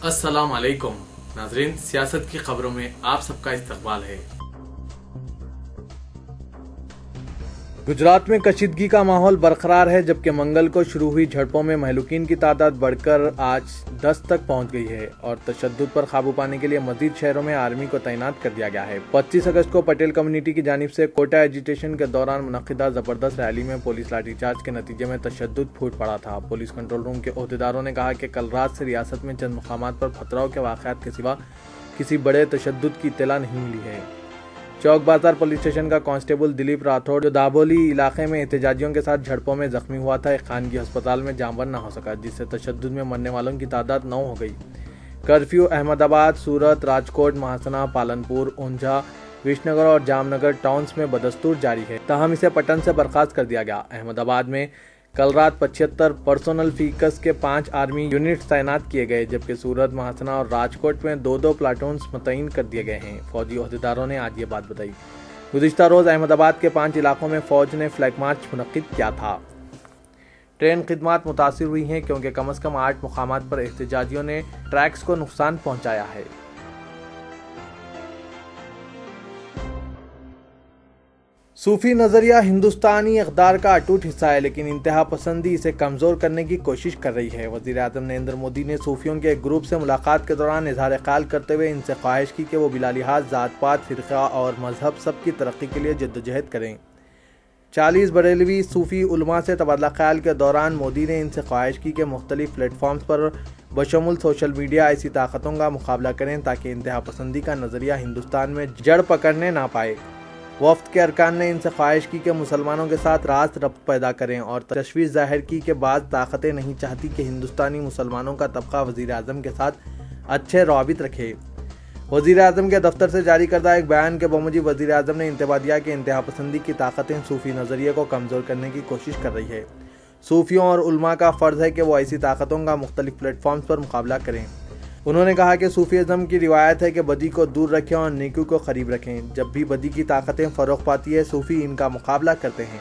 अस्सलाम वालेकुम नाज़रीन, सियासत की खबरों में आप सबका इस्तकबाल है। गुजरात में कशीदगी का माहौल बरकरार है, जबकि मंगल को शुरू हुई झड़पों में महलूकीन की तादाद बढ़कर आज 10 तक पहुंच गई है और तशद्दुद पर काबू पाने के लिए मजीद शहरों में आर्मी को तैनात कर दिया गया है। 25 अगस्त को पटेल कम्युनिटी की जानिब से कोटा एजिटेशन के दौरान मुनक्किदा जबरदस्त रैली में पुलिस लाठीचार्ज के नतीजे में तशद्दुद फूट पड़ा था। पुलिस कंट्रोल रूम के ओहदेदारों ने कहा कि कल रात से रियासत में चंद मकामात पर पथराव के वाक़यात के सिवा किसी बड़े तशद्दुद की इत्तला नहीं मिली है। चौक बाजार पुलिस स्टेशन का कांस्टेबल दिलीप राठौड़, जो दाबोली इलाके में एहतजाजियों के साथ झड़पों में जख्मी हुआ था, एक खानगी अस्पताल में जामवर न हो सका, जिससे तशद्दुद में मरने वालों की तादाद 9 हो गई। कर्फ्यू अहमदाबाद, सूरत, राजकोट, महासना, पालनपुर, ऊंझा, विजयनगर और जामनगर टाउन्स में बदस्तूर जारी है, ताहम इसे पटन से बर्खास्त कर दिया गया। अहमदाबाद में कल रात 75 पर्सोनल फीकस के 5 आर्मी यूनिट्स तैनात किए गए, जबकि सूरत, महासना और राजकोट में 2-2 प्लाटून्स मुतय्यन कर दिए गए हैं। फौजी ओहदेदारों ने आज ये बात बताई। गुज़िश्ता रोज़ अहमदाबाद के 5 इलाकों में फौज ने फ्लैग मार्च मुनक्किद किया था। ट्रेन खिदमात मुतासिर हुई हैं क्योंकि कम से कम 8 मुकामात पर एहतजाजियों ने ट्रैक्स को नुकसान पहुँचाया है। सूफी नज़रिया हिंदुस्तानी इक़दार का अटूट हिस्सा है, लेकिन इंतहा पसंदी इसे कमज़ोर करने की कोशिश कर रही है। वज़ीर आज़म नरेंद्र मोदी ने सूफियों के एक ग्रुप से मुलाकात के दौरान इज़हार ख़्याल करते हुए इनसे ख्वाहिश की कि वो बिला लिहाज ज़ात पात, फ़िरक़ा और मज़हब सब की तरक्की के लिए जद्दोजहद करें। 40 बरेलवी सूफ़ी उलमा से तबादला ख़्याल के दौरान मोदी ने इनसे ख्वाहिश की कि मुख्तलिफ़ प्लेटफॉर्म्स पर बशमुल सोशल मीडिया ऐसी ताकतों का मुकाबला करें ताकि इंतहा पसंदी का नज़रिया हिंदुस्तान में जड़ पकड़ने ना पाए। वफ़द के अरकान ने इनसे ख्वाहिश की कि मुसलमानों के साथ रास्त रब्त पैदा करें और तशवीश ज़ाहिर की कि बाज़ ताकतें नहीं चाहती कि हिंदुस्तानी मुसलमानों का तबका वज़ीर आज़म के साथ अच्छे रवाबित रखे। वज़ीर आज़म के दफ्तर से जारी करदा एक बयान के बमूजिब वज़ीर आज़म ने इंतबा दिया कि इंतहा पसंदी की ताकतें सूफ़ी नज़रिए को कमज़ोर करने की कोशिश कर रही है। सूफ़ियों और उलमा का फ़र्ज़ है कि वो ऐसी ताकतों का मुख्तलिफ़ प्लेटफॉर्म्स पर मुकाबला करें। उन्होंने कहा कि सूफीज़म की रिवायत है कि बदी को दूर रखें और नेकी को करीब रखें। जब भी बदी की ताकतें फ़रोग़ पाती है, सूफ़ी इनका मुकाबला करते हैं।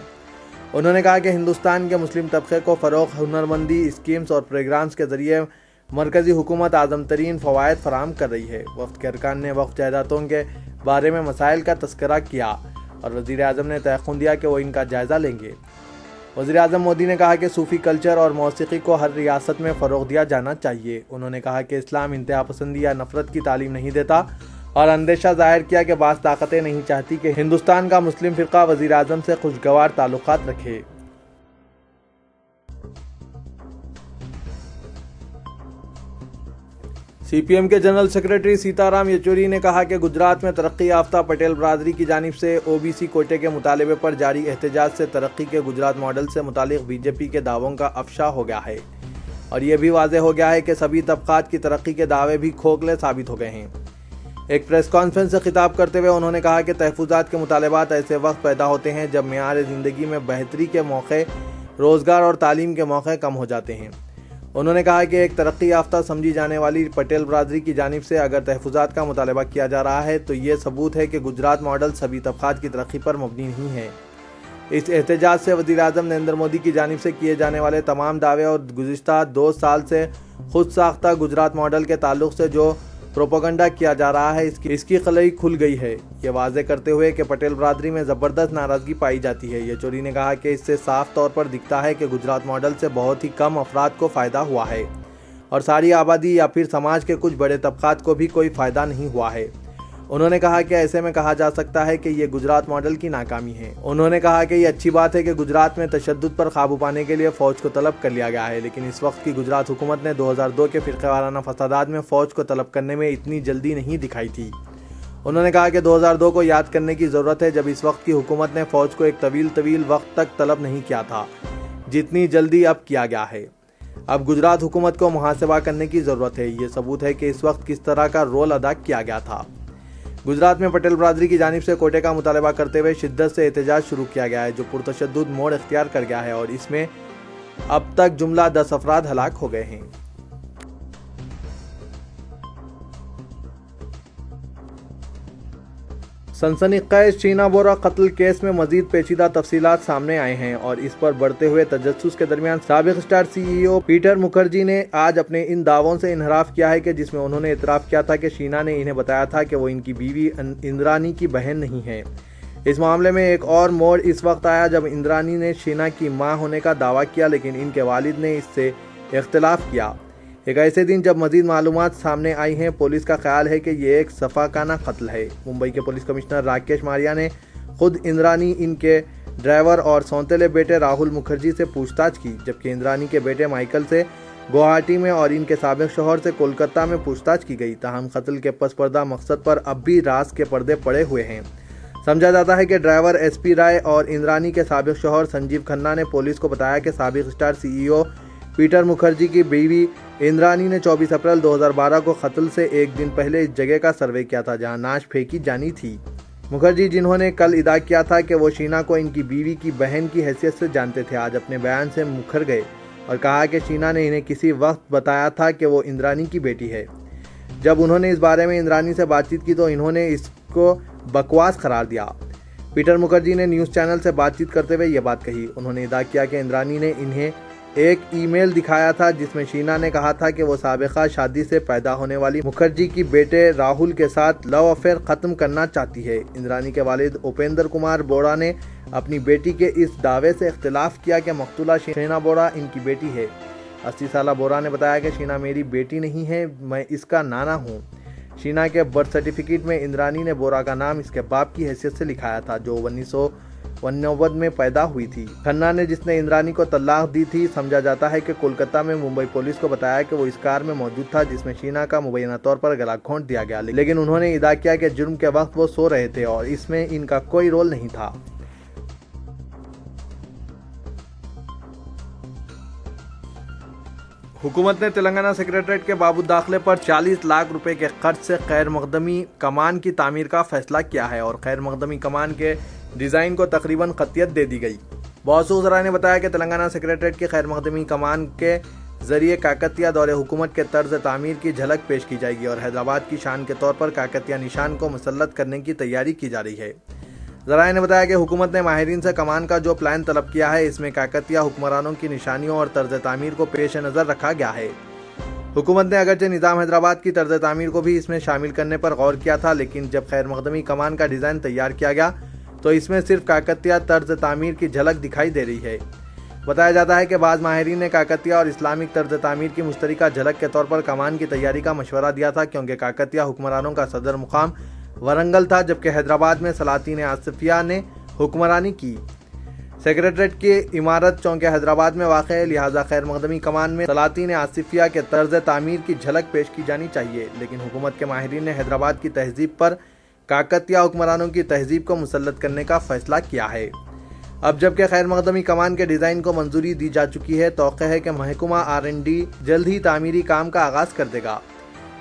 उन्होंने कहा कि हिंदुस्तान के मुस्लिम तबके को फ़रोग़, हुनरमंदी, स्कीम्स और प्रोग्राम्स के ज़रिए मरकज़ी हुकूमत आज़म तरीन फ़वाइद फ़राहम कर रही है। वफ़द के अरकान ने वक्फ़ जायदादों के बारे में मसाइल का तज़किरा किया और वज़ीर आज़म ने तयक़ुन दिया कि वो इनका जायज़ा लेंगे। वज़ीर आज़म मोदी ने कहा कि सूफ़ी कल्चर और मौसीक़ी को हर रियासत में फ़रोग़ दिया जाना चाहिए। उन्होंने कहा कि इस्लाम इंतहा पसंदी या नफ़रत की तालीम नहीं देता और अंदेशा ज़ाहिर किया कि बाज़ ताकतें नहीं चाहती कि हिंदुस्तान का मुस्लिम फ़िरक़ा वज़ीर आज़म से खुशगवार ताल्लुक़ात रखे। CPM के जनरल सेक्रेटरी सीताराम येचुरी ने कहा कि गुजरात में तरक्की याफ्ता पटेल बरादरी की जानिब से OBC कोटे के मुतालबे पर जारी एहतजाज से तरक्की के गुजरात मॉडल से मुतालिक BJP के दावों का अफशा हो गया है और ये भी वाज़ेह हो गया है कि सभी तबक़ात की तरक्की के दावे भी खोखले साबित हो गए हैं। एक प्रेस कॉन्फ्रेंस से खिताब करते हुए उन्होंने कहा कि तहफ़्फ़ुज़ात के मुतालबात ऐसे वक्त पैदा होते हैं जब मेयार ज़िंदगी में बेहतरी के मौक़े, रोज़गार और तालीम के मौक़े कम हो जाते हैं। उन्होंने कहा कि एक तरक्की याफ्ता समझी जाने वाली पटेल बरादरी की जानिब से अगर तहफ़्फ़ुज़ात का मुतालबा किया जा रहा है तो ये सबूत है कि गुजरात मॉडल सभी तबक़ात की तरक्की पर मबनी नहीं है। इस एहतजाज से वज़ीर आज़म नरेंद्र मोदी की जानिब से किए जाने वाले तमाम दावे और गुज़िश्ता 2 साल से खुद साख्ता गुजरात मॉडल के ताल्लुक़ से जो प्रोपेगेंडा किया जा रहा है, इसकी कलई खुल गई है। ये वाज़े करते हुए कि पटेल बरादरी में ज़बरदस्त नाराज़गी पाई जाती है। येचुरी ने कहा कि इससे साफ तौर पर दिखता है कि गुजरात मॉडल से बहुत ही कम अफराद को फ़ायदा हुआ है और सारी आबादी या फिर समाज के कुछ बड़े तबक़ात को भी कोई फ़ायदा नहीं हुआ है। उन्होंने कहा कि ऐसे में कहा जा सकता है कि ये गुजरात मॉडल की नाकामी है। उन्होंने कहा कि ये अच्छी बात है कि गुजरात में तशद्दुद पर काबू पाने के लिए फ़ौज को तलब कर लिया गया है, लेकिन इस वक्त की गुजरात हुकूमत ने 2002 के फ़िरक़ेवाराना फसादात में फ़ौज को तलब करने में इतनी जल्दी नहीं दिखाई थी। उन्होंने कहा कि 2002 को याद करने की ज़रूरत है जब इस वक्त की हुकूमत ने फ़ौज को एक तवील वक्त तक तलब नहीं किया था जितनी जल्दी अब किया गया है। अब गुजरात हुकूमत को मुहासबा करने की ज़रूरत है। ये सबूत है कि इस वक्त किस तरह का रोल अदा किया गया था। गुजरात में पटेल बरादरी की जानिब से कोटे का मुतालबा करते हुए शिद्दत से एहतजाज शुरू किया गया है, जो पुरतशद्दुद मोड़ इख्तियार कर गया है और इसमें अब तक जुमला 10 अफराद हलाक हो गए हैं। सनसनीखेज शीना बोरा कत्ल केस में मजीद पेचीदा तफसीलात सामने आए हैं और इस पर बढ़ते हुए तजस्सुस के दरमियान साबिक स्टार CEO पीटर मुखर्जी ने आज अपने इन दावों से इनहराफ किया है कि जिसमें उन्होंने इतराफ़ किया था कि शीना ने इन्हें बताया था कि वो इनकी बीवी इंद्रानी की बहन नहीं है। इस मामले में एक और मोड़ इस वक्त आया जब इंद्रानी ने शीना की मां होने का दावा किया, लेकिन इनके वालिद ने इससे इख्तिलाफ किया। एक ऐसे दिन जब मजीद मालूमात सामने आई हैं, पुलिस का ख्याल है कि ये एक सफाकाना कत्ल है। मुंबई के पुलिस कमिश्नर राकेश मारिया ने खुद इंद्रानी, इनके ड्राइवर और सौतेले बेटे राहुल मुखर्जी से पूछताछ की, जबकि इंद्रानी के बेटे माइकल से गुवाहाटी में और इनके साबिक शौहर से कोलकाता में पूछताछ की गई। ताहम कत्ल के पस पर्दा मकसद पर अब भी राज के पर्दे पड़े हुए हैं। समझा जाता है कि ड्राइवर SP राय और इंद्रानी के साबिक शौहर संजीव खन्ना ने पुलिस को बताया कि साबिक स्टार CEO पीटर मुखर्जी की बीवी इंद्रानी ने 24 अप्रैल 2012 को कत्ल से एक दिन पहले इस जगह का सर्वे किया था जहां नाश फेंकी जानी थी। मुखर्जी, जिन्होंने कल इदा किया था कि वो शीना को इनकी बीवी की बहन की हैसियत से जानते थे, आज अपने बयान से मुकर गए और कहा कि शीना ने इन्हें किसी वक्त बताया था कि वो इंद्रानी की बेटी है। जब उन्होंने इस बारे में इंद्रानी से बातचीत की तो इन्होंने इसको बकवास करार दिया। पीटर मुखर्जी ने न्यूज़ चैनल से बातचीत करते हुए ये बात कही। उन्होंने इदा किया कि इंद्रानी ने इन्हें एक ईमेल दिखाया था जिसमें शीना ने कहा था कि वो साबिका शादी से पैदा होने वाली मुखर्जी की बेटे राहुल के साथ लव अफेयर ख़त्म करना चाहती है। इंद्रानी के वालिद उपेंद्र कुमार बोरा ने अपनी बेटी के इस दावे से इख्तिलाफ किया कि मकतूला शीना बोरा इनकी बेटी है। 80 साला बोरा ने बताया कि शीना मेरी बेटी नहीं है, मैं इसका नाना हूँ। शीना के बर्थ सर्टिफिकेट में इंद्रानी ने बोरा का नाम इसके बाप की हैसियत से लिखाया था जो 1989 में पैदा हुई थी। खन्ना ने, जिसने इंद्रानी को तलाक दी थी, समझा जाता है कि कोलकाता में मुंबई पुलिस को बताया कि वो इस कार में मौजूद था जिसमें शीना का मुबैना तौर पर गला घोंट दिया गया, लेकिन उन्होंने इदा किया कि जुर्म के वक्त वो सो रहे थे और इसमें इनका कोई रोल नहीं था। हुकूमत ने तेलंगाना सेक्रेटरीट के बाबू दाखिले पर 40 लाख रुपए के खर्च से खैर मकदमी कमान की तामीर का फैसला किया है और खैर मकदमी कमान के डिज़ाइन को तकरीबन क़तियत दे दी गई। बौसूर ज़राए ने बताया कि तेलंगाना सेक्रेटरीट की खैर मकदमी कमान के जरिए काकतिया दौरे हुकूमत के तर्ज तामीर की झलक पेश की जाएगी और हैदराबाद की शान के तौर पर काकतिया निशान को मुसल्लत करने की तैयारी की जा रही है। ज़राए ने बताया कि हुकूमत ने माहिरीन से कमान का जो प्लान तलब किया है, इसमें काकतिया हुक्मरानों की निशानियों और तर्ज तामीर को पेश नज़र रखा गया है। हुकूमत ने अगरचे निज़ाम हैदराबाद की तर्ज तामीर को भी इसमें शामिल करने पर गौर किया था, लेकिन जब खैर मकदमी कमान का डिज़ाइन तैयार किया गया तो इसमें सिर्फ काकतिया तर्ज तामीर की झलक दिखाई दे रही है। बताया जाता है कि बाज़ माहिरीन ने काकतिया और इस्लामिक तर्ज तामीर की मुश्तरका झलक के तौर पर कमान की तैयारी का मशवरा दिया था, क्योंकि काकतिया हुक्मरानों का सदर मुकाम वरंगल था जबकि हैदराबाद में सलातीन आसिफिया ने हुक्मरानी की। सेक्रेटरीट की इमारत चौंके हैदराबाद में वाक़ है, लिहाजा खैर मकदमी कमान में सलातीन आसिफिया के तर्ज तामीर की झलक पेश की जानी चाहिए, लेकिन हुकूमत के माहिरीन ने हैदराबाद की तहजीब पर काकतिया हुक्मरानों की तहजीब को मुसल्लत करने का फैसला किया है। अब जबकि खैर मकदमी कमान के डिज़ाइन को मंजूरी दी जा चुकी है, तौक़े है कि महकमा R&D जल्द ही तामीरी काम का आगाज़ कर देगा।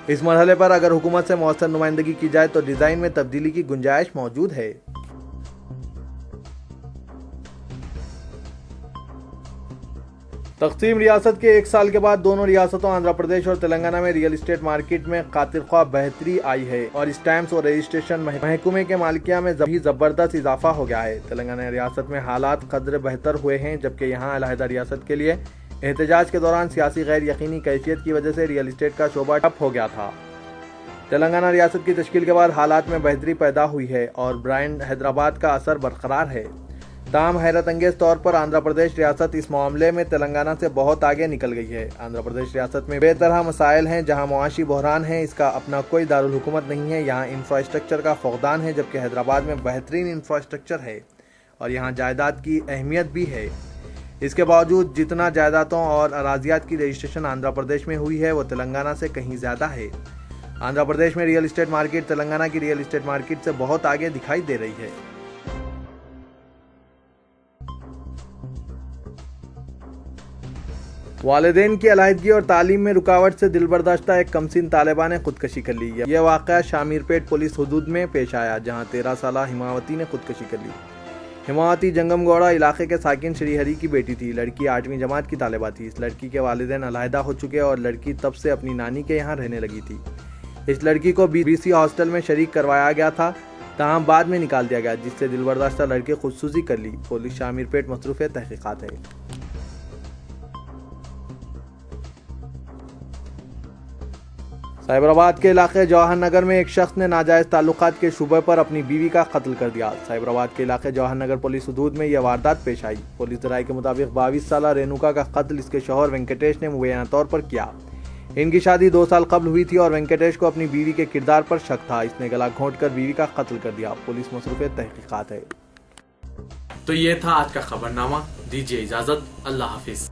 इस मरहले पर अगर हुकूमत से मौसर नुमाइंदगी की जाए तो डिज़ाइन में तब्दीली की गुंजाइश मौजूद है। तक़सीम रियासत के 1 साल के बाद दोनों रियासतों आंध्र प्रदेश और तेलंगाना में रियल एस्टेट मार्केट में कातिरख्वाह बेहतरी आई है और स्टैम्प्स और रजिस्ट्रेशन महकमे के मालिकिया में भी ज़बरदस्त इजाफा हो गया है। तेलंगाना रियासत में हालात कदर बेहतर हुए हैं, जबकि यहाँ अलहदा रियासत के लिए एहतजाज के दौरान सियासी गैर यकीनी कैफियत की वजह से रियल एस्टेट का शोबा ठप हो गया था। तेलंगाना रियासत की तश्कील के बाद हालात में बेहतरी पैदा हुई है और ब्रांड हैदराबाद का असर बरकरार है। ताहम हैरत अंगेज तौर पर आंध्र प्रदेश रियासत इस मामले में तेलंगाना से बहुत आगे निकल गई है। आंध्र प्रदेश रियासत में बेतरह मसाइल हैं, जहां मुआशी बहरान है, इसका अपना कोई दारुल हुकूमत नहीं है, यहाँ इंफ्रास्ट्रक्चर का फुकदान है, जबकि हैदराबाद में बेहतरीन इंफ्रास्ट्रक्चर है और यहाँ जायदाद की अहमियत भी है। इसके बावजूद जितना जायदादों और अराजियात की रजिस्ट्रेशन आंध्र प्रदेश में हुई है वो तेलंगाना से कहीं ज़्यादा है। आंध्र प्रदेश में रियल एस्टेट मार्केट तेलंगाना की रियल एस्टेट मार्केट से बहुत आगे दिखाई दे रही है। वालिदैन की अलहदगी और तालीम में रुकावट से दिलबर्दाश्ता एक कमसिन तालिबा ने खुदकशी कर ली। यह वाक़या शामीरपेट पुलिस हुदूद में पेश आया, जहां 13 साला हिमावती ने खुदकशी कर ली। हिमावती जंगमगौड़ा इलाके के साकिन श्रीहरी की बेटी थी। लड़की 8वीं जमात की तालिबा थी। इस लड़की के वालिदैन अलहदा हो चुके और लड़की तब से अपनी नानी के यहाँ रहने लगी थी। इस लड़की को BC हॉस्टल में शरीक करवाया गया था। تاہم بعد میں نکال دیا گیا، جس سے دلبرداشتہ لڑکی خودسوزی کر لی۔ پولیس شامیر پیٹ مصروف تحقیقات ہے۔ سائبر آباد کے علاقے جواہر نگر میں ایک شخص نے ناجائز تعلقات کے شبہ پر اپنی بیوی کا قتل کر دیا۔ سائبر آباد کے علاقے جواہر نگر پولیس حدود میں یہ واردات پیش آئی۔ پولیس ذرائع کے مطابق 22 سالہ رینوکا کا قتل اس کے شوہر وینکٹیش نے مبینہ طور پر کیا۔ ان کی شادی 2 سال قبل ہوئی تھی اور وینکٹیش کو اپنی بیوی کے کردار پر شک تھا۔ اس نے گلا گھونٹ کر بیوی کا قتل کر دیا۔ پولیس مصروف تحقیقات ہے۔ تو یہ تھا آج کا خبرنامہ۔ دیجیے اجازت، اللہ حافظ۔